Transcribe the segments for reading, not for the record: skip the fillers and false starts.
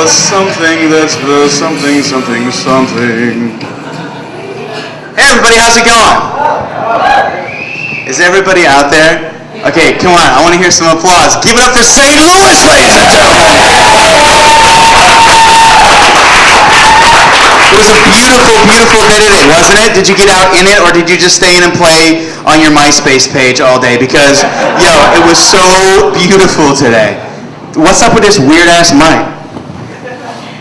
the something that's the something, something, something. Hey everybody, how's it going? Is everybody out there? Okay, come on, I want to hear some applause. Give it up for St. Louis, ladies and gentlemen! It was a beautiful, beautiful day today, wasn't it? Did you get out in it, or did you just stay in and play on your MySpace page all day? Because, it was so beautiful today. What's up with this weird-ass mic?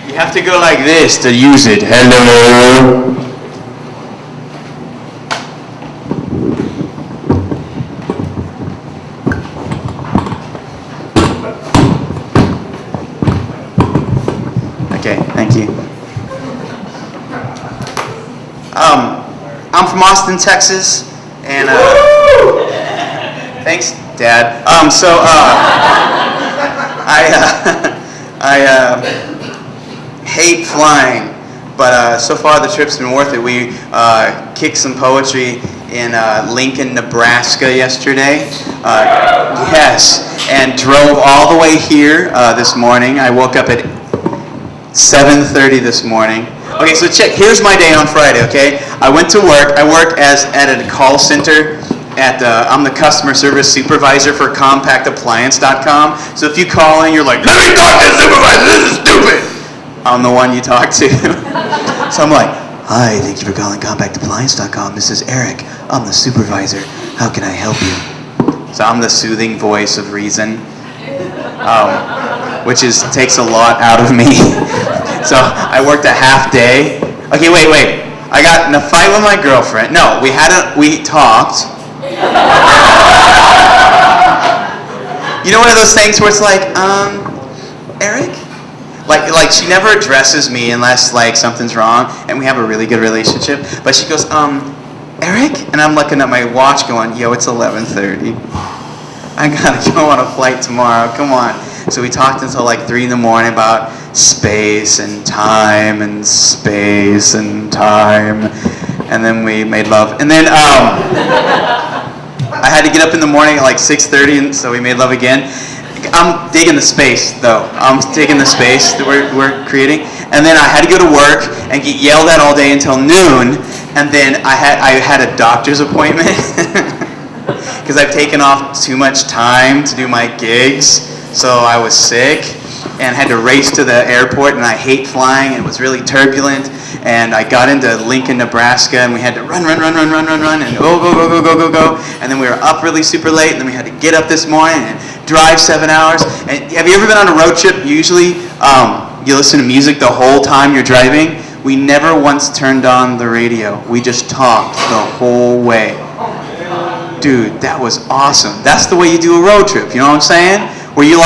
You have to go like this to use it. Hello? Okay, thank you. I'm from Austin, Texas, and thanks, Dad. I hate flying, but so far the trip's been worth it. We kicked some poetry in Lincoln, Nebraska yesterday. Yes, and drove all the way here this morning. I woke up at 7:30 this morning. Okay, so check. Here's my day on Friday. Okay, I went to work. I work at a call center. I'm the customer service supervisor for CompactAppliance.com. So if you call in, you're like, "Let me talk to the supervisor. This is stupid." I'm the one you talk to. So I'm like, "Hi, thank you for calling CompactAppliance.com. This is Eric. I'm the supervisor. How can I help you?" So I'm the soothing voice of reason, which takes a lot out of me. So I worked a half day. Okay, wait. I got in a fight with my girlfriend. No, we talked. You know, one of those things where it's like, Eric? Like she never addresses me unless like something's wrong, and we have a really good relationship. But she goes, Eric? And I'm looking at my watch going, yo, it's 11:30. I gotta go on a flight tomorrow, come on. So we talked until like 3 in the morning about space and time and space and time. And then we made love. And then I had to get up in the morning at like 6:30, and so we made love again. I'm digging the space, though. I'm digging the space that we're creating. And then I had to go to work and get yelled at all day until noon. And then I had a doctor's appointment because I've taken off too much time to do my gigs. So I was sick and had to race to the airport, and I hate flying. It was really turbulent, and I got into Lincoln, Nebraska, and we had to run, and go. And then we were up really super late, and then we had to get up this morning and drive 7 hours. And have you ever been on a road trip? Usually you listen to music the whole time you're driving. We never once turned on the radio. We just talked the whole way. Dude, that was awesome. That's the way you do a road trip, you know what I'm saying? Where you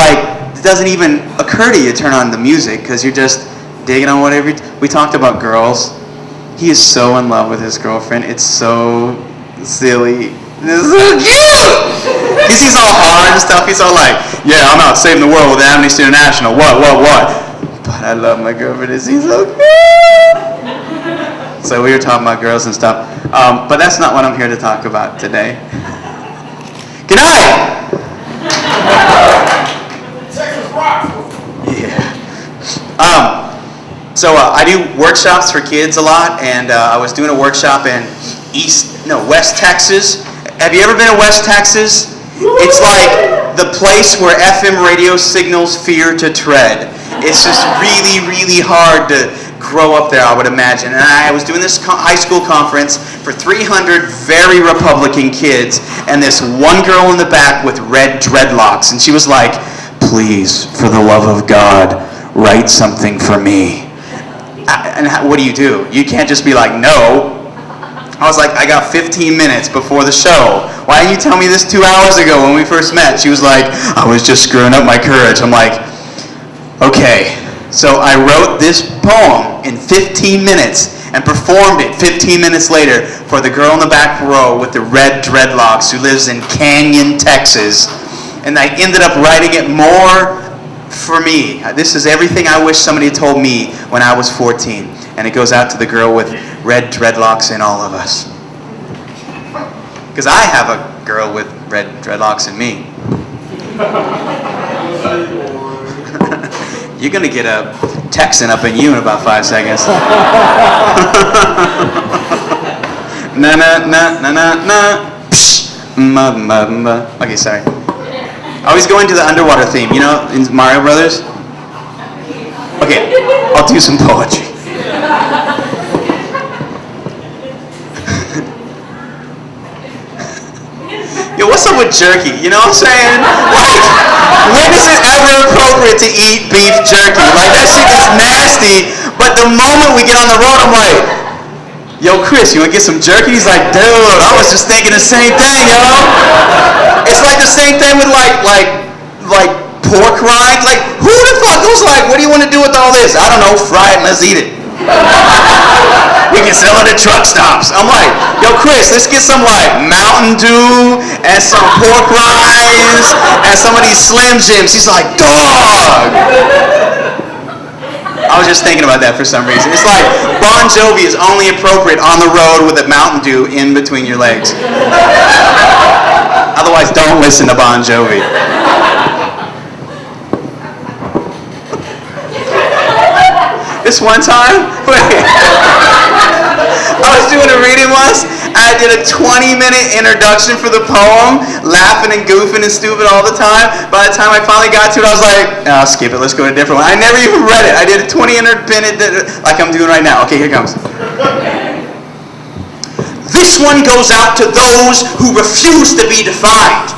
it doesn't even occur to you to turn on the music because you're just digging on whatever. We talked about girls. He is so in love with his girlfriend. It's so silly. It's so cute! He sees all hard and stuff. He's all like, yeah, I'm out saving the world with Amnesty International. What? But I love my girlfriend. Is he so cute? So we were talking about girls and stuff. But that's not what I'm here to talk about today. Good night! So I do workshops for kids a lot, and I was doing a workshop in West Texas. Have you ever been to West Texas? It's like the place where FM radio signals fear to tread. It's just really, really hard to grow up there, I would imagine. And I was doing this high school conference for 300 very Republican kids, and this one girl in the back with red dreadlocks, and she was like, please, for the love of God, write something for me. And what do? You can't just be like, no. I was like, I got 15 minutes before the show. Why didn't you tell me this 2 hours ago when we first met? She was like, I was just screwing up my courage. I'm like, okay. So I wrote this poem in 15 minutes and performed it 15 minutes later for the girl in the back row with the red dreadlocks who lives in Canyon, Texas. And I ended up writing it more for me. This is everything I wish somebody had told me when I was 14. And it goes out to the girl with red dreadlocks in all of us. Because I have a girl with red dreadlocks in me. You're going to get a Texan up in you in about 5 seconds. Na na na na na na. Okay, sorry. I always go into the underwater theme, you know, in Mario Brothers. Okay, I'll do some poetry. Yo, what's up with jerky? You know what I'm saying? Like, when is it ever appropriate to eat beef jerky? Like, that shit gets nasty, but the moment we get on the road, I'm like, yo, Chris, you wanna get some jerky? He's like, dude, I was just thinking the same thing, yo. It's like the same thing with like pork rinds. Like, who the fuck goes like, what do you want to do with all this? I don't know, fry it and let's eat it. We can sell it at truck stops. I'm like, yo, Chris, let's get some like Mountain Dew and some pork rinds and some of these Slim Jims. He's like, dog. I was just thinking about that for some reason. It's like Bon Jovi is only appropriate on the road with a Mountain Dew in between your legs. Otherwise, don't listen to Bon Jovi. This one time, I was doing a reading once, and I did a 20-minute introduction for the poem, laughing and goofing and stupid all the time. By the time I finally got to it, I was like, I'll skip it, let's go to a different one. I never even read it. I did a 20-minute like I'm doing right now. Okay, here comes. This one goes out to those who refuse to be defined,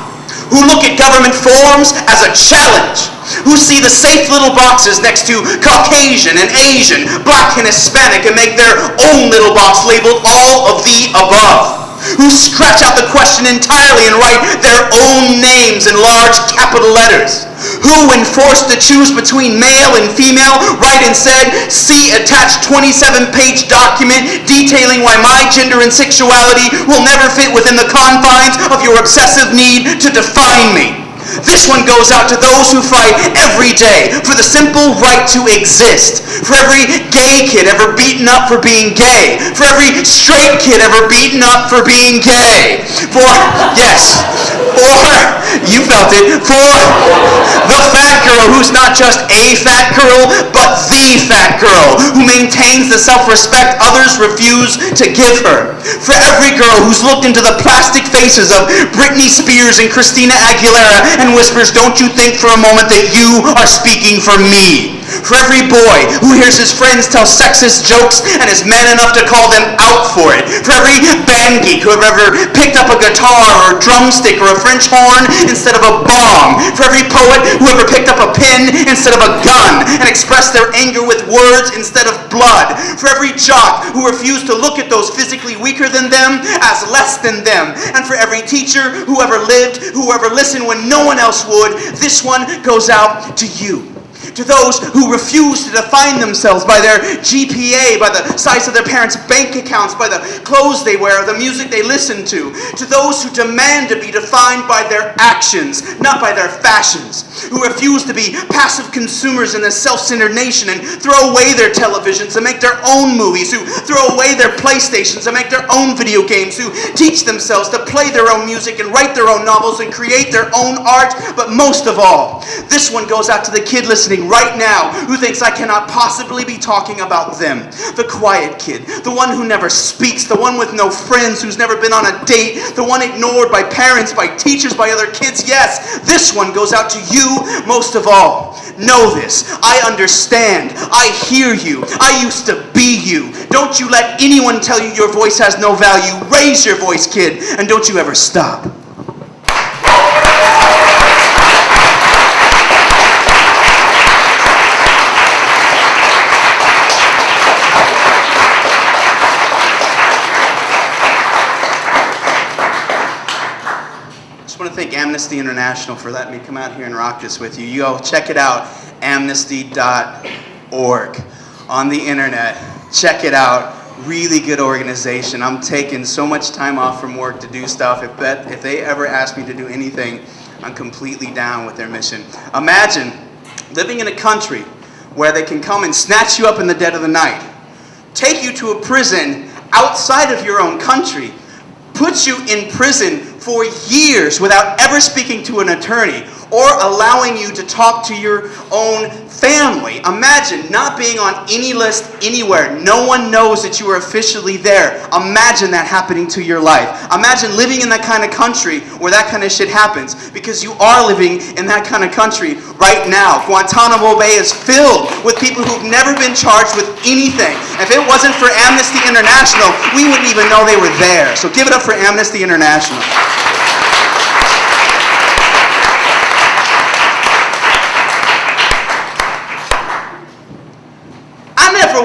who look at government forms as a challenge, who see the safe little boxes next to Caucasian and Asian, Black and Hispanic, and make their own little box labeled all of the above, who scratch out the question entirely and write their own names in large capital letters, who, when forced to choose between male and female, write and said, see attached 27-page document detailing why my gender and sexuality will never fit within the confines of your obsessive need to define me. This one goes out to those who fight every day for the simple right to exist. For every gay kid ever beaten up for being gay. For every straight kid ever beaten up for being gay. For, yes, for, you felt it, for the fat girl who's not just a fat girl, but the fat girl, who maintains the self-respect others refuse to give her. For every girl who's looked into the plastic faces of Britney Spears and Christina Aguilera and whispers, don't you think for a moment that you are speaking for me. For every boy who hears his friends tell sexist jokes and is man enough to call them out for it. For every band geek who ever picked up a guitar or a drumstick or a French horn instead of a bomb. For every poet who ever picked up a pen instead of a gun and expressed their anger with words instead of blood. For every jock who refused to look at those physically weaker than them as less than them. And for every teacher who ever lived, who ever listened when no one else would, this one goes out to you. To those who refuse to define themselves by their GPA, by the size of their parents' bank accounts, by the clothes they wear, or the music they listen to. To those who demand to be defined by their actions, not by their fashions. Who refuse to be passive consumers in this self-centered nation and throw away their televisions and make their own movies. Who throw away their PlayStations and make their own video games. Who teach themselves to play their own music and write their own novels and create their own art. But most of all, this one goes out to the kid listening right now who thinks I cannot possibly be talking about them. The quiet kid, the one who never speaks, the one with no friends, who's never been on a date, the one ignored by parents, by teachers, by other kids. Yes, this one goes out to you most of all. Know this. I understand. I hear you. I used to be you. Don't you let anyone tell you your voice has no value. Raise your voice, kid, and don't you ever stop. I want to thank Amnesty International for letting me come out here and rock this with you. You all check it out, amnesty.org on the internet. Check it out. Really good organization. I'm taking so much time off from work to do stuff. If they ever ask me to do anything, I'm completely down with their mission. Imagine living in a country where they can come and snatch you up in the dead of the night, take you to a prison outside of your own country, put you in prison for years without ever speaking to an attorney, or allowing you to talk to your own family. Imagine not being on any list anywhere. No one knows that you are officially there. Imagine that happening to your life. Imagine living in that kind of country where that kind of shit happens, because you are living in that kind of country right now. Guantanamo Bay is filled with people who've never been charged with anything. If it wasn't for Amnesty International, we wouldn't even know they were there. So give it up for Amnesty International.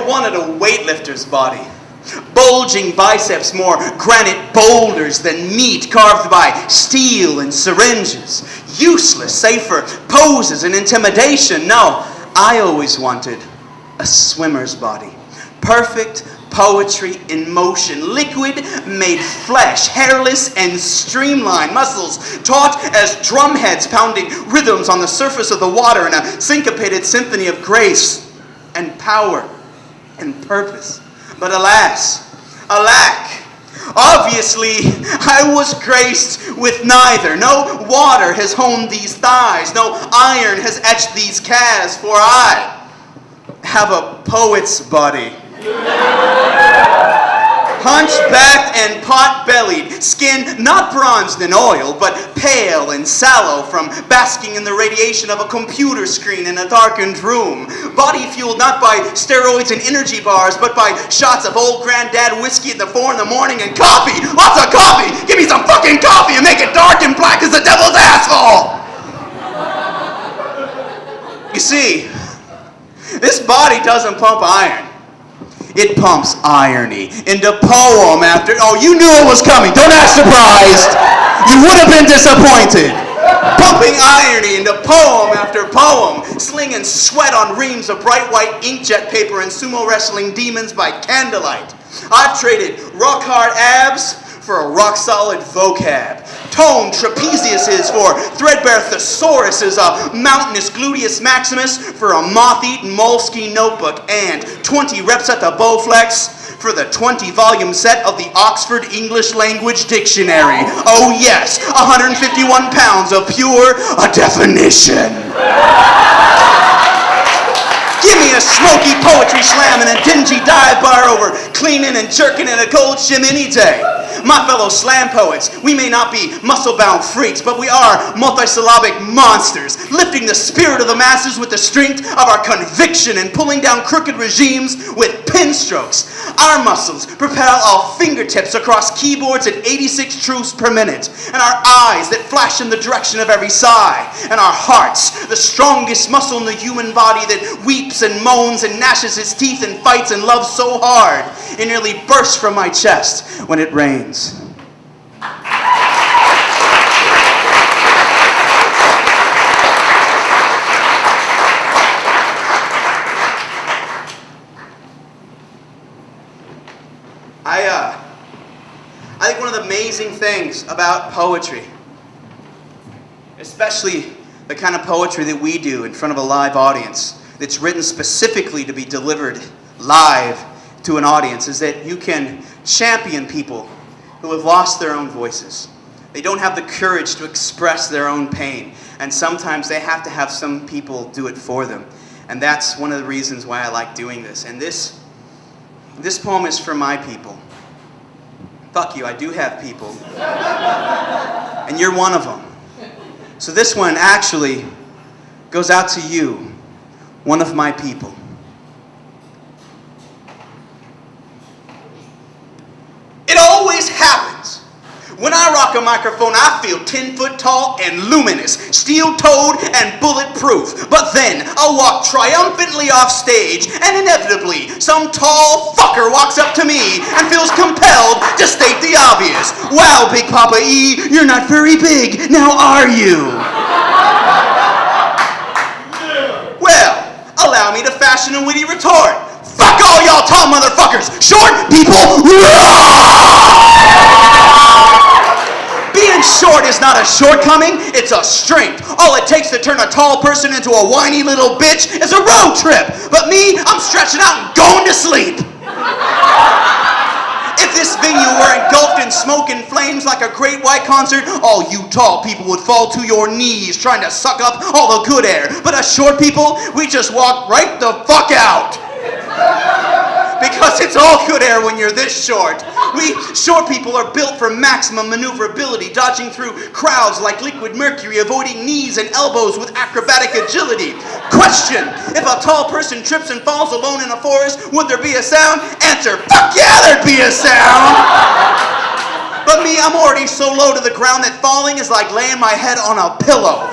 Wanted a weightlifter's body. Bulging biceps, more granite boulders than meat carved by steel and syringes. Useless, safer poses and intimidation. No, I always wanted a swimmer's body. Perfect poetry in motion. Liquid made flesh, hairless and streamlined. Muscles taut as drumheads pounding rhythms on the surface of the water in a syncopated symphony of grace and power and purpose. But alack, obviously I was graced with neither. No water has honed these thighs, no iron has etched these calves, for I have a poet's body. Hunchbacked and pot-bellied, skin not bronzed in oil, but pale and sallow from basking in the radiation of a computer screen in a darkened room. Body fueled not by steroids and energy bars, but by shots of old granddad whiskey at the 4 in the morning and coffee. Lots of coffee! Give me some fucking coffee and make it dark and black as the devil's asshole! You see, this body doesn't pump iron. It pumps irony into poem after... Oh, you knew it was coming. Don't act surprised. You would have been disappointed. Pumping irony into poem after poem. Slinging sweat on reams of bright white inkjet paper and sumo wrestling demons by candlelight. I've traded rock-hard abs for a rock-solid vocab. Toned trapeziuses for threadbare thesauruses, a mountainous gluteus maximus for a moth-eaten Moleskine notebook, and 20 reps at the Bowflex for the 20-volume set of the Oxford English Language Dictionary. Oh yes, 151 pounds of pure definition. Give me a smoky poetry slam and a dingy dive bar over cleaning and jerking in a cold shim any day. My fellow slam poets, we may not be muscle-bound freaks, but we are multisyllabic monsters, lifting the spirit of the masses with the strength of our conviction and pulling down crooked regimes with pen strokes. Our muscles propel our fingertips across keyboards at 86 truths per minute, and our eyes that flash in the direction of every sigh, and our hearts, the strongest muscle in the human body that weeps and moans and gnashes its teeth and fights and loves so hard, it nearly bursts from my chest when it rains. I think one of the amazing things about poetry, especially the kind of poetry that we do in front of a live audience, that's written specifically to be delivered live to an audience, is that you can champion people who have lost their own voices. They don't have the courage to express their own pain, and sometimes they have to have some people do it for them. And that's one of the reasons why I like doing this. And this poem is for my people. Fuck you, I do have people. And you're one of them. So this one actually goes out to you, one of my people. It always happens. When I rock a microphone, I feel 10 foot tall and luminous, steel-toed and bulletproof. But then I'll walk triumphantly off stage, and inevitably, some tall fucker walks up to me and feels compelled to state the obvious. Wow, Big Papa E, you're not very big, now are you? Well, allow me to fashion a witty retort. Fuck all y'all tall motherfuckers! Short people, Being short is not a shortcoming, it's a strength. All it takes to turn a tall person into a whiny little bitch is a road trip. But me, I'm stretching out and going to sleep. If this venue were engulfed in smoke and flames like a great white concert, all you tall people would fall to your knees trying to suck up all the good air. But us short people, we just walk right the fuck out. Because it's all good air when you're this short. We short people are built for maximum maneuverability, dodging through crowds like liquid mercury, avoiding knees and elbows with acrobatic agility. Question: if a tall person trips and falls alone in a forest, would there be a sound? Answer: fuck yeah, there'd be a sound! But me, I'm already so low to the ground that falling is like laying my head on a pillow.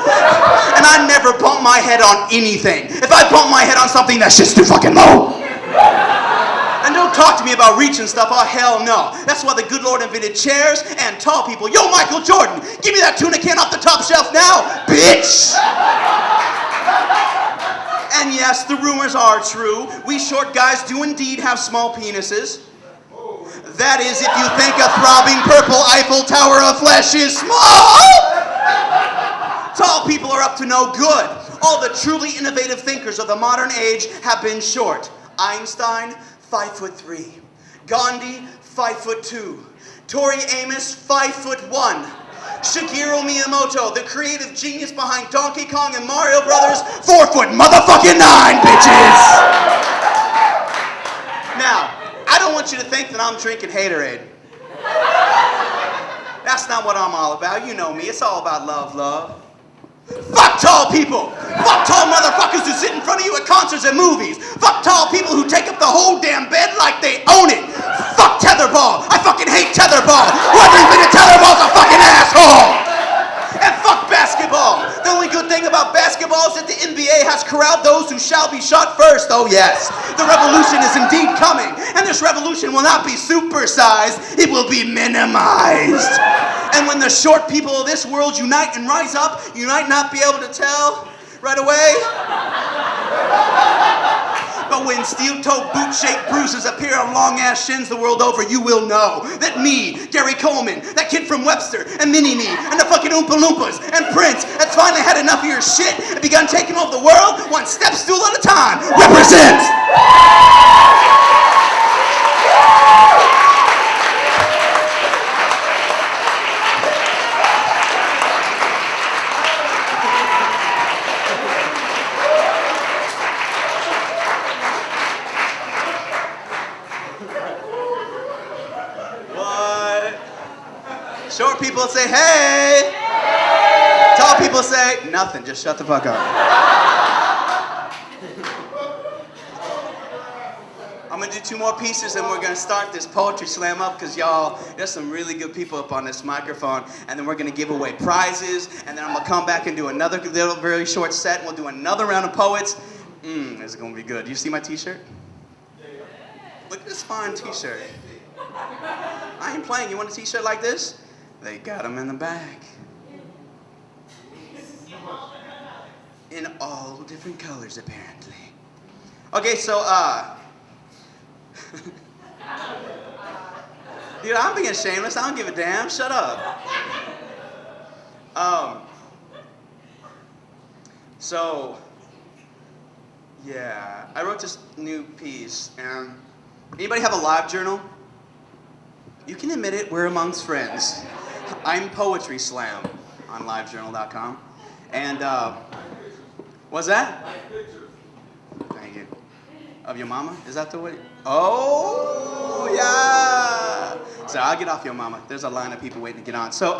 And I never bump my head on anything. If I bump my head on something, that shit's too fucking low. And don't talk to me about reaching stuff. Oh, hell no. That's why the good Lord invented chairs and tall people. Yo, Michael Jordan, give me that tuna can off the top shelf now, bitch! And yes, the rumors are true. We short guys do indeed have small penises. That is, if you think a throbbing purple Eiffel Tower of flesh is small. Tall people are up to no good. All the truly innovative thinkers of the modern age have been short. Einstein, 5'3". Gandhi, 5'2". Tori Amos, 5'1". Shigeru Miyamoto, the creative genius behind Donkey Kong and Mario Brothers, 4'9", bitches! Now, I don't want you to think that I'm drinking haterade. That's not what I'm all about. You know me. It's all about love, love. Fuck tall people! Fuck tall motherfuckers who sit in front of you at concerts and movies! Fuck tall people who take up the whole damn bed like they own it! Fuck tetherball! I fucking hate tetherball! Whoever invented tetherball's a fucking asshole! And fuck basketball! The only good thing about basketball is that the NBA has corralled those who shall be shot first. Oh yes, the revolution is indeed coming, and this revolution will not be supersized, it will be minimized. And when the short people of this world unite and rise up, you might not be able to tell right away. But when steel-toed, boot-shaped bruises appear on long-ass shins the world over, you will know that me, Gary Coleman, that kid from Webster, and Mini-Me, and the fucking Oompa Loompas, and Prince, has finally had enough of your shit and begun taking over the world one step stool at a time. Represents! Short people say, hey! Tall people say, nothing, just shut the fuck up. I'm gonna do 2 more pieces and we're gonna start this poetry slam up because y'all, there's some really good people up on this microphone, and then we're gonna give away prizes, and then I'm gonna come back and do another little very short set, and we'll do another round of poets. This is gonna be good. You see my t-shirt? Look at this fine t-shirt. I ain't playing. You want a t-shirt like this? They got them in the back. In all different colors, apparently. Okay, so, dude, I'm being shameless. I don't give a damn. Shut up. So, yeah, I wrote this new piece, and anybody have a live journal? You can admit it, we're amongst friends. I'm Poetry Slam on livejournal.com. And, what's that? Thank you. Of your mama? Is that the way? Oh, yeah. So I'll get off your mama. There's a line of people waiting to get on. So, oh,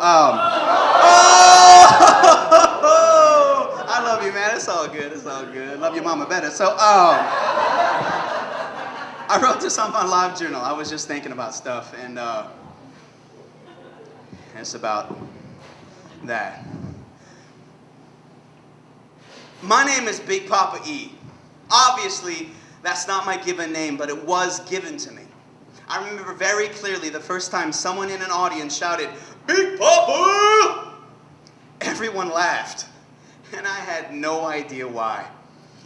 I love you, man. It's all good. It's all good. Love your mama better. So, I wrote this on my live journal. I was just thinking about stuff, and it's about that. My name is Big Papa E. Obviously, that's not my given name, but it was given to me. I remember very clearly the first time someone in an audience shouted, "Big Papa!" Everyone laughed, and I had no idea why.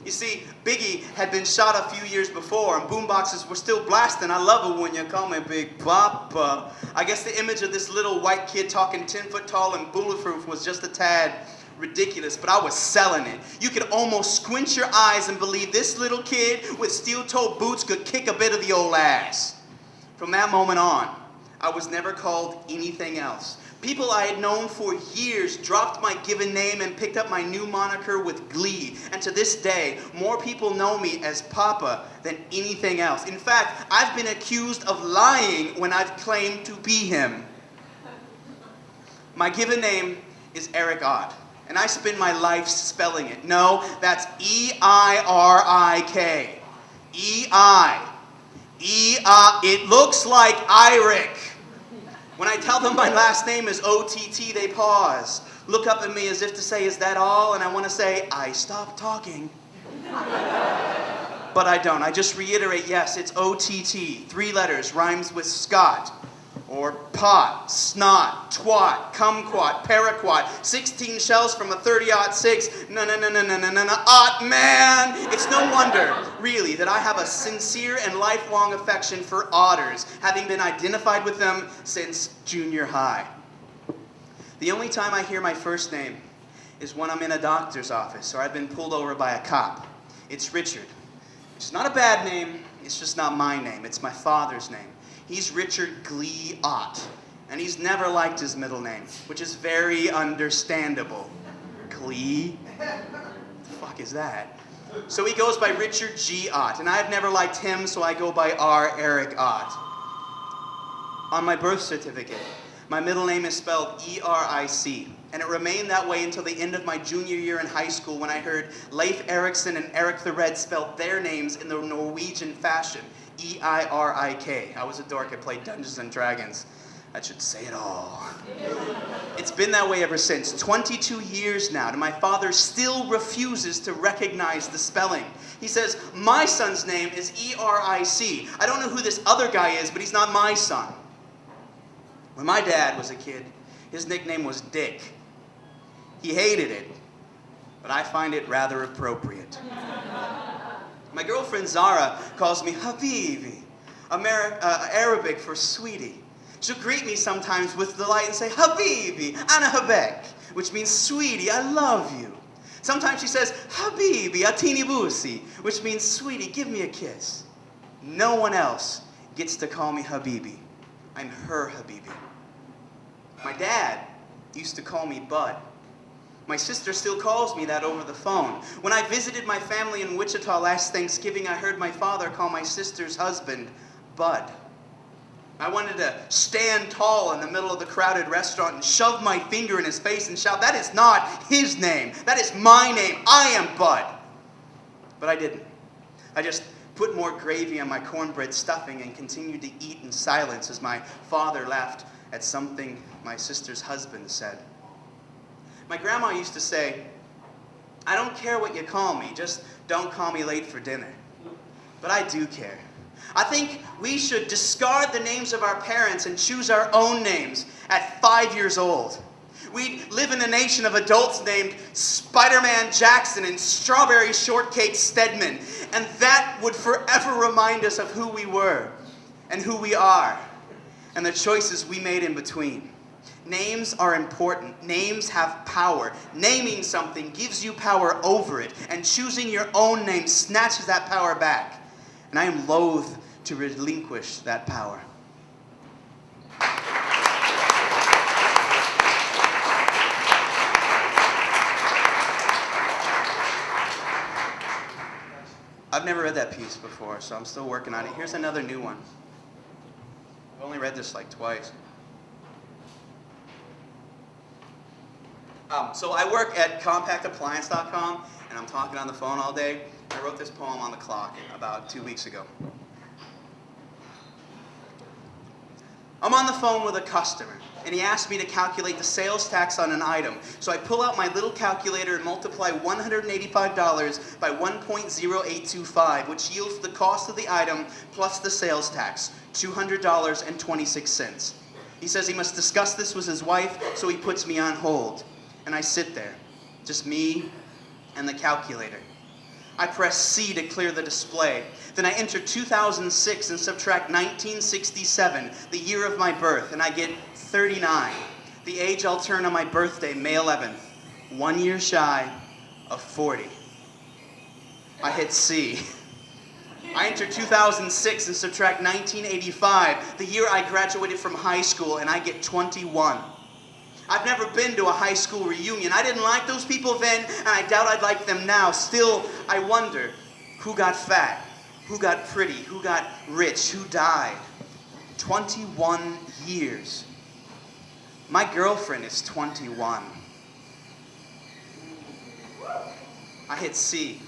You see, Biggie had been shot a few years before, and boomboxes were still blasting. I love it when you call me Big Papa. I guess the image of this little white kid talking 10 foot tall and bulletproof was just a tad ridiculous, but I was selling it. You could almost squint your eyes and believe this little kid with steel-toed boots could kick a bit of the old ass. From that moment on, I was never called anything else. People I had known for years dropped my given name and picked up my new moniker with glee. And to this day, more people know me as Papa than anything else. In fact, I've been accused of lying when I've claimed to be him. My given name is Eric Ott, and I spend my life spelling it. No, that's E-I-R-I-K. E-I. E-I. It looks like Iric. When I tell them my last name is O-T-T, they pause, look up at me as if to say, is that all? And I want to say, I stopped talking. But I don't. I just reiterate, yes, it's O-T-T. 3 letters, rhymes with Scott. Or pot, snot, twat, kumquat, paraquat, 16 shells from a 30-06, ot man. It's no wonder, really, that I have a sincere and lifelong affection for otters, having been identified with them since junior high. The only time I hear my first name is when I'm in a doctor's office or I've been pulled over by a cop. It's Richard. It's not a bad name, it's just not my name, it's my father's name. He's Richard Glee Ott, and he's never liked his middle name, which is very understandable. Glee? What the fuck is that? So he goes by Richard G. Ott, and I've never liked him, so I go by R. Eric Ott. On my birth certificate, my middle name is spelled E-R-I-C, and it remained that way until the end of my junior year in high school when I heard Leif Erikson and Eric the Red spelled their names in the Norwegian fashion. E-I-R-I-K. I was a dork. I played Dungeons and Dragons. That should say it all. It's been that way ever since. 22 years now, and my father still refuses to recognize the spelling. He says, my son's name is E-R-I-C. I don't know who this other guy is, but he's not my son. When my dad was a kid, his nickname was Dick. He hated it, but I find it rather appropriate. My girlfriend Zara calls me Habibi, Arabic for sweetie. She'll greet me sometimes with delight and say, Habibi, ana habek, which means sweetie, I love you. Sometimes she says, Habibi, atini busi, which means sweetie, give me a kiss. No one else gets to call me Habibi. I'm her Habibi. My dad used to call me Bud. My sister still calls me that over the phone. When I visited my family in Wichita last Thanksgiving, I heard my father call my sister's husband Bud. I wanted to stand tall in the middle of the crowded restaurant and shove my finger in his face and shout, that is not his name. That is my name. I am Bud. But I didn't. I just put more gravy on my cornbread stuffing and continued to eat in silence as my father laughed at something my sister's husband said. My grandma used to say, I don't care what you call me, just don't call me late for dinner. But I do care. I think we should discard the names of our parents and choose our own names at 5 years old. We live in a nation of adults named Spider-Man Jackson and Strawberry Shortcake Stedman, and that would forever remind us of who we were and who we are and the choices we made in between. Names are important. Names have power. Naming something gives you power over it, and choosing your own name snatches that power back. And I am loath to relinquish that power. I've never read that piece before, so I'm still working on it. Here's another new one. I've only read this like twice. So I work at compactappliance.com, and I'm talking on the phone all day. I wrote this poem on the clock about 2 weeks ago. I'm on the phone with a customer, and he asked me to calculate the sales tax on an item. So I pull out my little calculator and multiply $185 by 1.0825, which yields the cost of the item plus the sales tax, $200.26. He says he must discuss this with his wife, so he puts me on hold. And I sit there, just me and the calculator. I press C to clear the display. Then I enter 2006 and subtract 1967, the year of my birth, and I get 39, the age I'll turn on my birthday, May 11th, 1 year shy of 40. I hit C. I enter 2006 and subtract 1985, the year I graduated from high school, and I get 21. I've never been to a high school reunion. I didn't like those people then, and I doubt I'd like them now. Still, I wonder, who got fat? Who got pretty? Who got rich? Who died? 21 years. My girlfriend is 21. I hit C.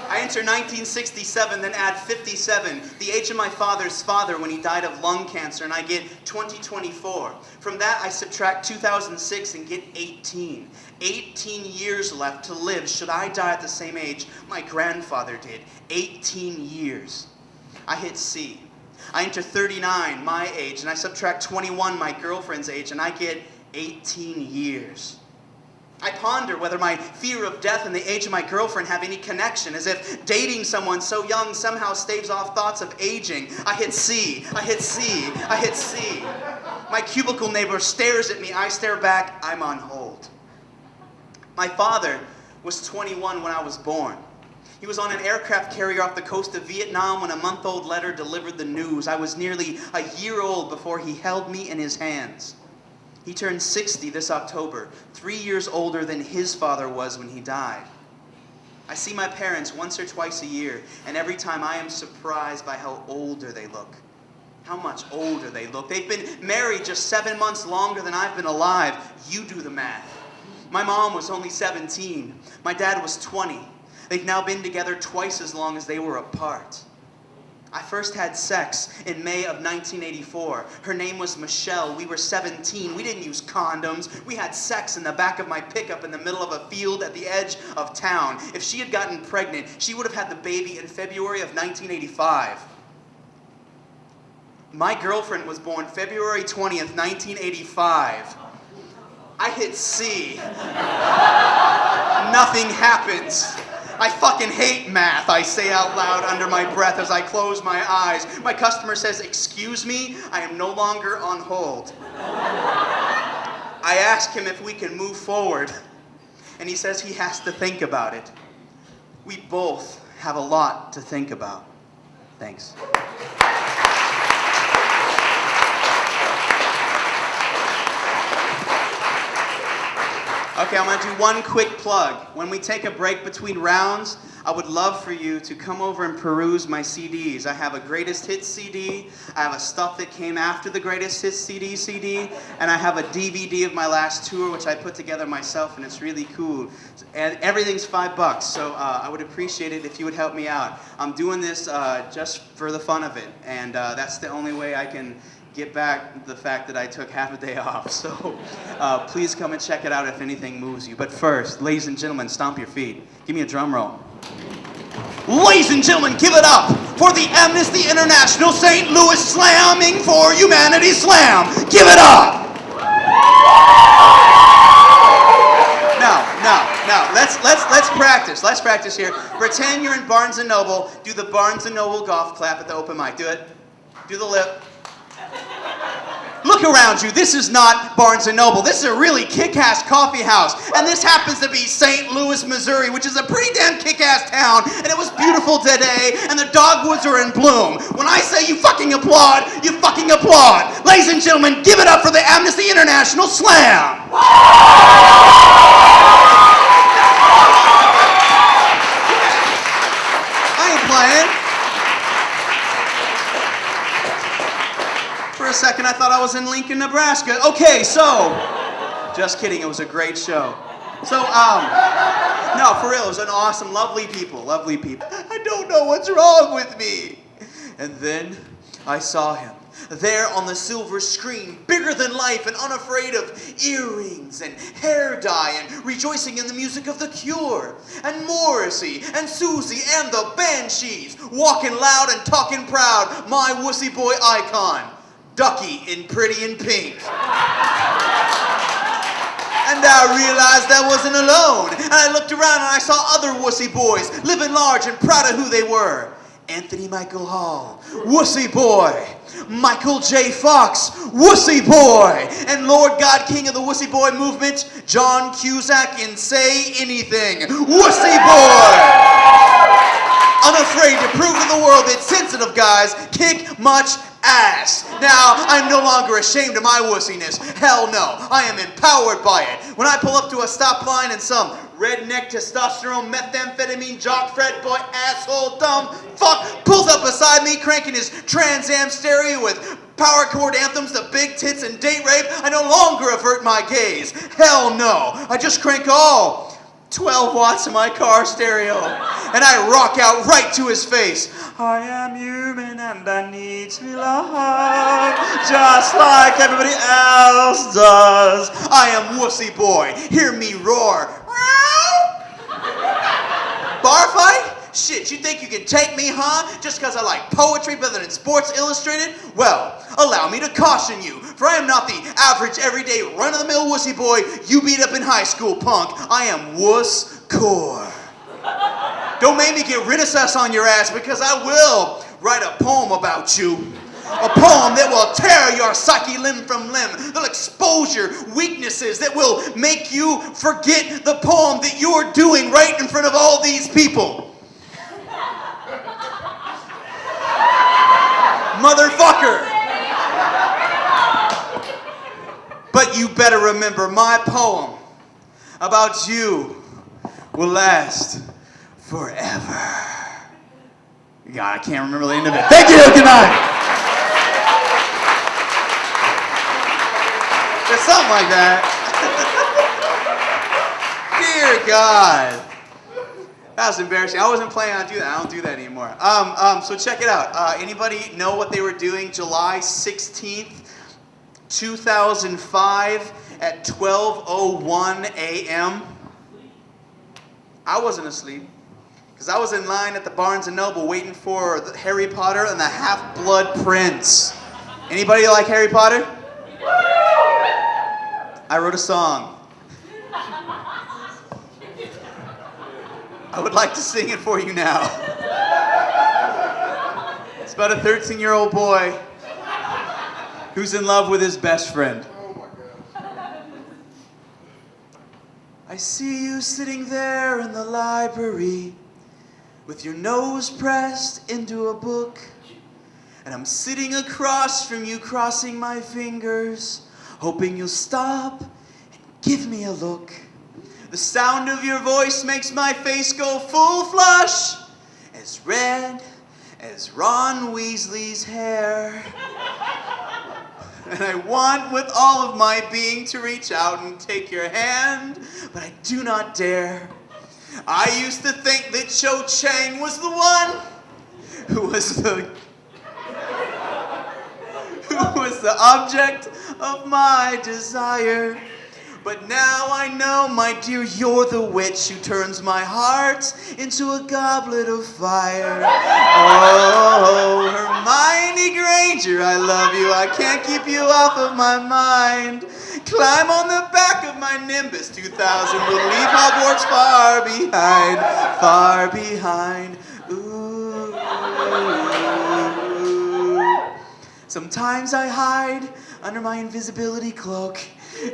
I enter 1967, then add 57, the age of my father's father when he died of lung cancer, and I get 2024. From that, I subtract 2006 and get 18. 18 years left to live should I die at the same age my grandfather did. 18 years. I hit C. I enter 39, my age, and I subtract 21, my girlfriend's age, and I get 18 years. I ponder whether my fear of death and the age of my girlfriend have any connection, as if dating someone so young somehow staves off thoughts of aging. I hit C. I hit C. I hit C. My cubicle neighbor stares at me. I stare back. I'm on hold. My father was 21 when I was born. He was on an aircraft carrier off the coast of Vietnam when a month-old letter delivered the news. I was nearly a year old before he held me in his hands. He turned 60 this October, 3 years older than his father was when he died. I see my parents once or twice a year, and every time I am surprised by how older they look. How much older they look. They've been married just 7 months longer than I've been alive. You do the math. My mom was only 17. My dad was 20. They've now been together twice as long as they were apart. I first had sex in May of 1984. Her name was Michelle. We were 17. We didn't use condoms. We had sex in the back of my pickup in the middle of a field at the edge of town. If she had gotten pregnant, she would have had the baby in February of 1985. My girlfriend was born February 20th, 1985. I hit C. Nothing happens. I fucking hate math, I say out loud under my breath as I close my eyes. My customer says, "Excuse me, I am no longer on hold." I ask him if we can move forward, and he says he has to think about it. We both have a lot to think about. Thanks. Okay, I'm going to do one quick plug. When we take a break between rounds, I would love for you to come over and peruse my CDs. I have a Greatest Hits CD, I have a Stuff That Came After the Greatest Hits CD, and I have a DVD of my last tour, which I put together myself, and it's really cool. And everything's $5, so I would appreciate it if you would help me out. I'm doing this just for the fun of it, and that's the only way I can get back the fact that I took half a day off. So please come and check it out if anything moves you. But first, ladies and gentlemen, stomp your feet. Give me a drum roll. Ladies and gentlemen, give it up for the Amnesty International St. Louis Slamming for Humanity Slam. Give it up! Now, let's practice. Let's practice here. Pretend you're in Barnes & Noble. Do the Barnes & Noble golf clap at the open mic. Do it. Do the lip. Look around you. This is not Barnes & Noble. This is a really kick-ass coffee house. And this happens to be St. Louis, Missouri, which is a pretty damn kick-ass town. And it was beautiful today, and the dogwoods are in bloom. When I say you fucking applaud, you fucking applaud. Ladies and gentlemen, give it up for the Amnesty International Slam. I ain't playing. For a second, I thought I was in Lincoln, Nebraska. Okay, so, just kidding, it was a great show. So, no, for real, it was an awesome, lovely people. I don't know what's wrong with me. And then I saw him there on the silver screen, bigger than life and unafraid of earrings and hair dye and rejoicing in the music of The Cure and Morrissey and Susie and the Banshees, walking loud and talking proud, my wussy boy icon. Ducky in Pretty in Pink. And I realized I wasn't alone. And I looked around and I saw other wussy boys living large and proud of who they were. Anthony Michael Hall, wussy boy. Michael J. Fox, wussy boy. And Lord God King of the wussy boy movement, John Cusack in Say Anything, wussy boy. unafraid to prove to the world that sensitive guys kick much ass. Now, I'm no longer ashamed of my wussiness. Hell no. I am empowered by it. When I pull up to a stop line and some redneck testosterone methamphetamine jock fred boy asshole dumb fuck pulls up beside me cranking his Trans Am stereo with power chord anthems to big tits and date rape, I no longer avert my gaze. Hell no. I just crank all 12 watts of my car stereo and I rock out right to his face. I am human and I need to be loved just like everybody else does. I am Wussy Boy. Hear me roar. Bar fight? Shit, you think you can take me, huh? Just because I like poetry better than Sports Illustrated? Well, allow me to caution you, for I am not the average, everyday, run-of-the-mill wussy boy you beat up in high school, punk. I am wuss core. Don't make me get Renaissance on your ass, because I will write a poem about you. A poem that will tear your psyche limb from limb. That'll expose your weaknesses. That will make you forget the poem that you're doing right in front of all these people. Motherfucker. But you better remember my poem about you will last forever. God, I can't remember the end of it. Thank you. Good night. Something like that. Dear God. That was embarrassing. I wasn't planning on doing that. I don't do that anymore. So check it out. Anybody know what they were doing July 16th, 2005 at 12:01 a.m.? I wasn't asleep because I was in line at the Barnes & Noble waiting for Harry Potter and the Half-Blood Prince. Anybody like Harry Potter? I wrote a song. I would like to sing it for you now. It's about a 13-year-old boy who's in love with his best friend. I see you sitting there in the library with your nose pressed into a book, and I'm sitting across from you crossing my fingers, hoping you'll stop and give me a look. The sound of your voice makes my face go full flush, as red as Ron Weasley's hair. And I want with all of my being to reach out and take your hand, but I do not dare. I used to think that Cho Chang was the one who was the object of my desire. But now I know, my dear, you're the witch who turns my heart into a goblet of fire. Oh, Hermione Granger, I love you. I can't keep you off of my mind. Climb on the back of my Nimbus 2000. We'll leave Hogwarts far behind, far behind. Ooh. Sometimes I hide under my invisibility cloak,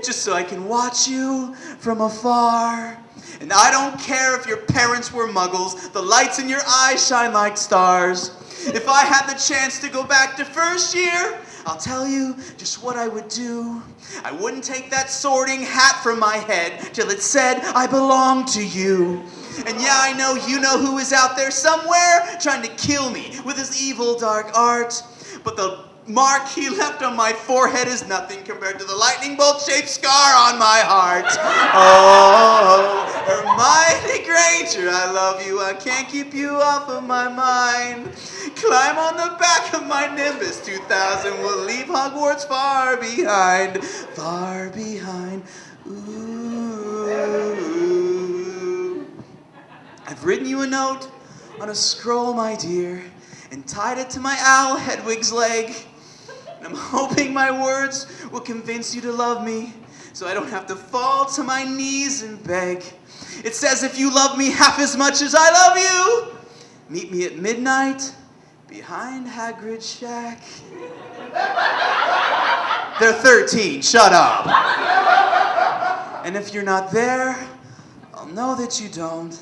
just so I can watch you from afar. And I don't care if your parents were muggles, the lights in your eyes shine like stars. If I had the chance to go back to first year, I'll tell you just what I would do. I wouldn't take that sorting hat from my head till it said I belong to you. And yeah, I know you know who is out there somewhere trying to kill me with his evil dark art. But the mark he left on my forehead is nothing compared to the lightning bolt-shaped scar on my heart. Oh, Hermione Granger, I love you. I can't keep you off of my mind. Climb on the back of my Nimbus 2000. We'll leave Hogwarts far behind, far behind. Ooh. I've written you a note on a scroll, my dear, and tied it to my owl Hedwig's leg. And I'm hoping my words will convince you to love me, so I don't have to fall to my knees and beg. It says if you love me half as much as I love you, meet me at midnight behind Hagrid's shack. They're 13, shut up. And if you're not there, I'll know that you don't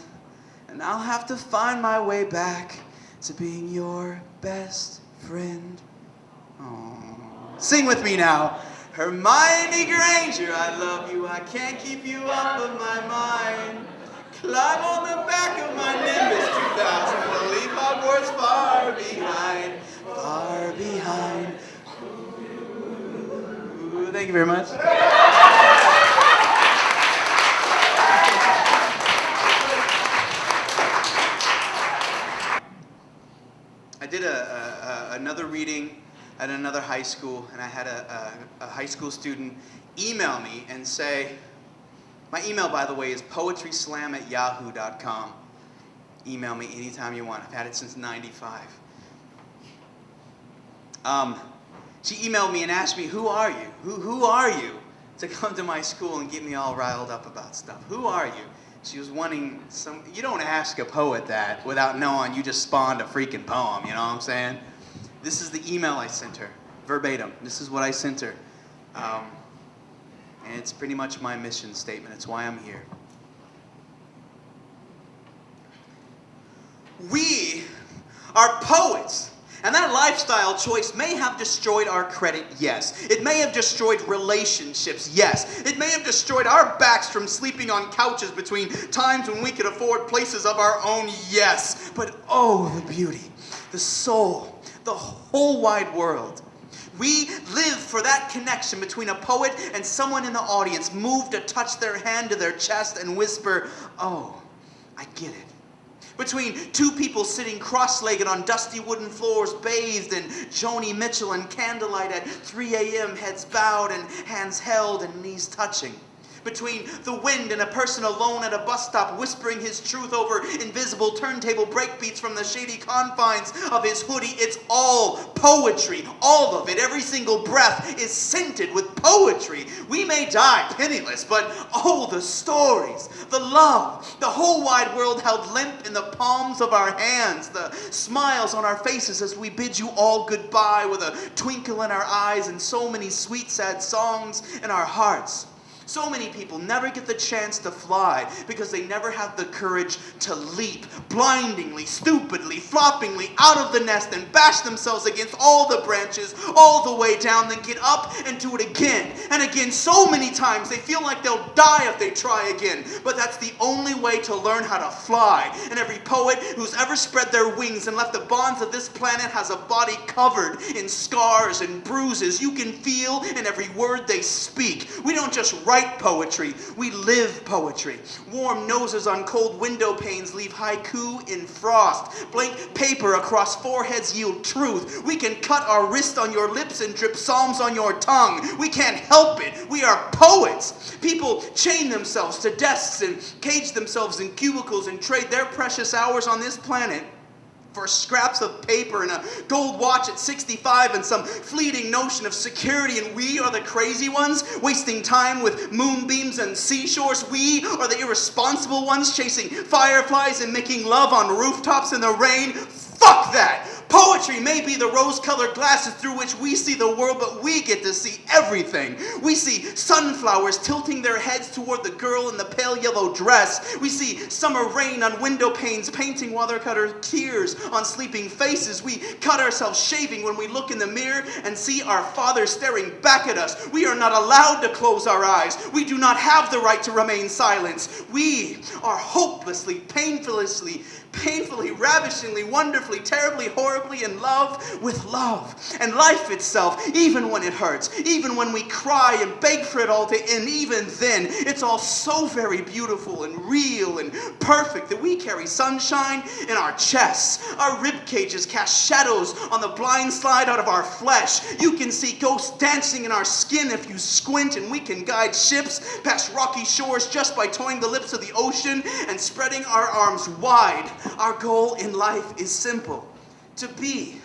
And I'll have to find my way back to being your best friend. Aww. Sing with me now. Hermione Granger, I love you, I can't keep you off of my mind. Climb on the back of my Nimbus 2000, we'll leave Hogwarts far behind. Far behind. Ooh, thank you very much. I did another reading at another high school, and I had a high school student email me and say, my email, by the way, is poetryslam@yahoo.com. Email me anytime you want. I've had it since '95. She emailed me and asked me, who are you? Who are you to come to my school and get me all riled up about stuff? Who are you? She was wanting some, you don't ask a poet that without knowing you just spawned a freaking poem, you know what I'm saying? This is the email I sent her, verbatim. This is what I sent her. And it's pretty much my mission statement. It's why I'm here. We are poets. And that lifestyle choice may have destroyed our credit, yes. It may have destroyed relationships, yes. It may have destroyed our backs from sleeping on couches between times when we could afford places of our own, yes. But oh, the beauty, the soul, the whole wide world. We live for that connection between a poet and someone in the audience, moved to touch their hand to their chest and whisper, oh, I get it. Between two people sitting cross-legged on dusty wooden floors, bathed in Joni Mitchell and candlelight at 3 a.m., heads bowed and hands held and knees touching. Between the wind and a person alone at a bus stop whispering his truth over invisible turntable breakbeats from the shady confines of his hoodie. It's all poetry. All of it. Every single breath is scented with poetry. We may die penniless, but oh, the stories, the love, the whole wide world held limp in the palms of our hands, the smiles on our faces as we bid you all goodbye with a twinkle in our eyes and so many sweet, sad songs in our hearts. So many people never get the chance to fly because they never have the courage to leap blindingly, stupidly, floppingly out of the nest and bash themselves against all the branches all the way down, then get up and do it again and again so many times they feel like they'll die if they try again. But that's the only way to learn how to fly. And every poet who's ever spread their wings and left the bonds of this planet has a body covered in scars and bruises you can feel in every word they speak. We don't just write poetry, we live poetry. Warm noses on cold window panes leave haiku in frost. Blank paper across foreheads yield truth. We can cut our wrist on your lips and drip psalms on your tongue. We can't help it. We are poets. People chain themselves to desks and cage themselves in cubicles and trade their precious hours on this planet for scraps of paper and a gold watch at 65 and some fleeting notion of security. And we are the crazy ones wasting time with moonbeams and seashores. We are the irresponsible ones chasing fireflies and making love on rooftops in the rain. Fuck that! Poetry may be the rose-colored glasses through which we see the world, but we get to see everything. We see sunflowers tilting their heads toward the girl in the pale yellow dress. We see summer rain on window panes painting watercolor tears on sleeping faces. We cut ourselves shaving when we look in the mirror and see our Father staring back at us. We are not allowed to close our eyes. We do not have the right to remain silent. We are hopelessly, painfully, ravishingly, wonderfully, terribly, horribly in love with love and life itself, even when it hurts, even when we cry and beg for it all to end, even then, it's all so very beautiful and real and perfect that we carry sunshine in our chests. Our rib cages cast shadows on the blind slide out of our flesh. You can see ghosts dancing in our skin if you squint, and we can guide ships past rocky shores just by toeing the lips of the ocean and spreading our arms wide. Our goal in life is simple: to be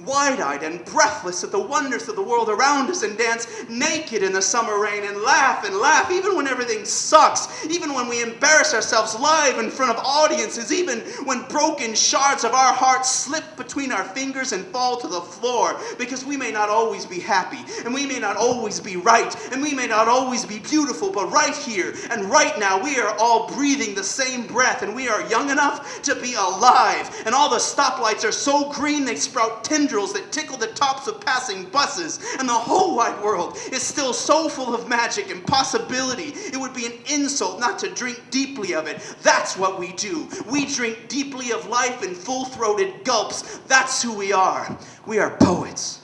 wide-eyed and breathless at the wonders of the world around us, and dance naked in the summer rain, and laugh even when everything sucks, even when we embarrass ourselves live in front of audiences, even when broken shards of our hearts slip between our fingers and fall to the floor, because we may not always be happy, and we may not always be right, and we may not always be beautiful, but right here and right now we are all breathing the same breath, and we are young enough to be alive, and all the stoplights are so green they sprout tendrils that tickle the tops of passing buses, and the whole wide world is still so full of magic and possibility. It would be an insult not to drink deeply of it. That's what we do. We drink deeply of life in full-throated gulps. That's who we are. We are poets.